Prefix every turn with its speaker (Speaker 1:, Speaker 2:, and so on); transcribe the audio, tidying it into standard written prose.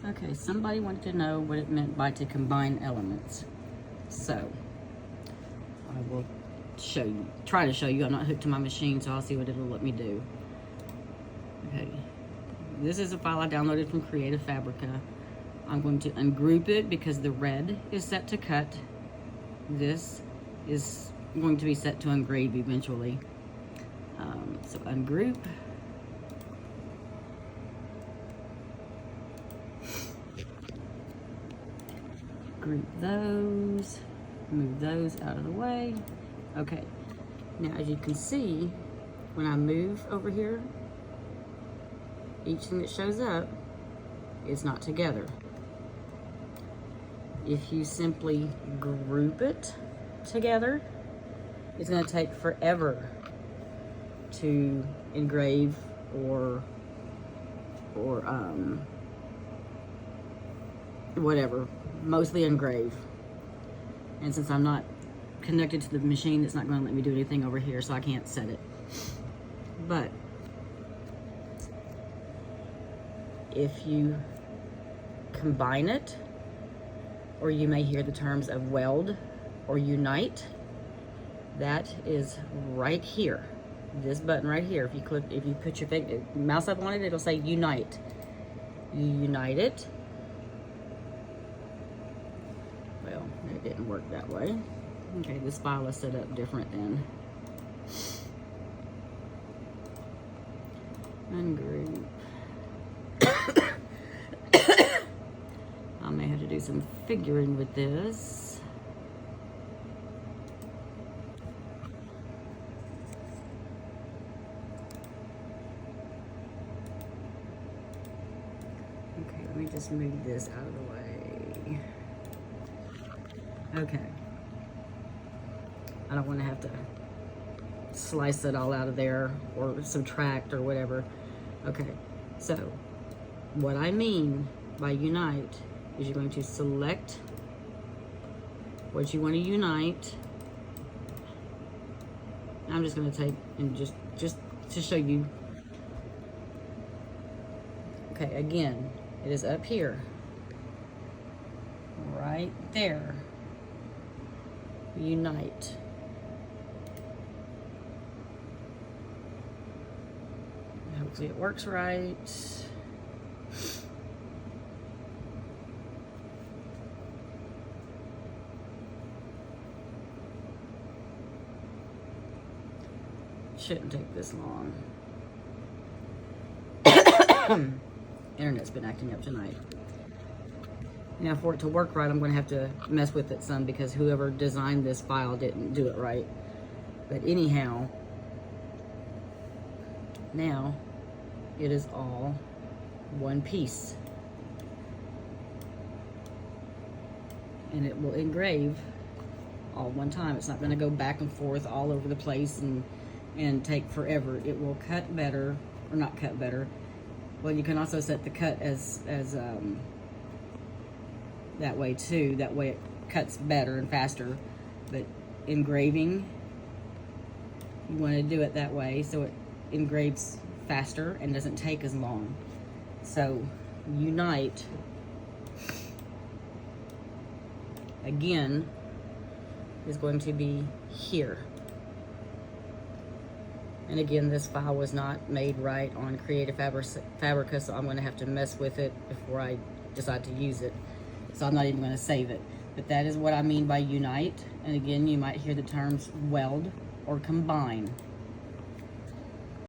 Speaker 1: Okay, somebody wanted to know what it meant by to combine elements. So, I will show you, try to show you. I'm not hooked to my machine, so I'll see what it'll let me do. Okay, this is a file I downloaded from Creative Fabrica. I'm going to ungroup it because the red is set to cut. This is going to be set to engrave eventually. So ungroup. Group those, move those out of the way. Okay, now as you can see, when I move over here, each thing that shows up is not together. If you simply group it together, it's going to take forever to engrave or whatever, mostly engrave. And since I'm not connected to the machine, it's not going to let me do anything over here, so I can't set it. But if you combine it, or you may hear the terms of weld or unite, that is right here. This button right here. If you click, if you put your mouse up on it, it'll say unite. You unite it. Well, it didn't work that way. Okay, this file is set up different then. Ungroup. I may have to do some figuring with this. Okay, let me just move this out of the way. Okay. I don't want to have to slice it all out of there or subtract or whatever. Okay, so what I mean by unite is you're going to select what you want to unite. I'm just going to take and just to show you. Okay, again, it is up here, right there. Unite. Hopefully it works right. Shouldn't take this long. Internet's been acting up tonight. Now for it to work right, I'm going to have to mess with it some because whoever designed this file didn't do it right. But anyhow, now it is all one piece. And it will engrave all one time. It's not going to go back and forth all over the place and take forever. It will cut better, or not cut better. Well, you can also set the cut as that way too. That way it cuts better and faster. But engraving, you want to do it that way so it engraves faster and doesn't take as long. So unite, again, is going to be here. And again, this file was not made right on Creative Fabrica, so I'm going to have to mess with it before I decide to use it. So I'm not even going to save it. But that is what I mean by unite. And again, you might hear the terms weld or combine.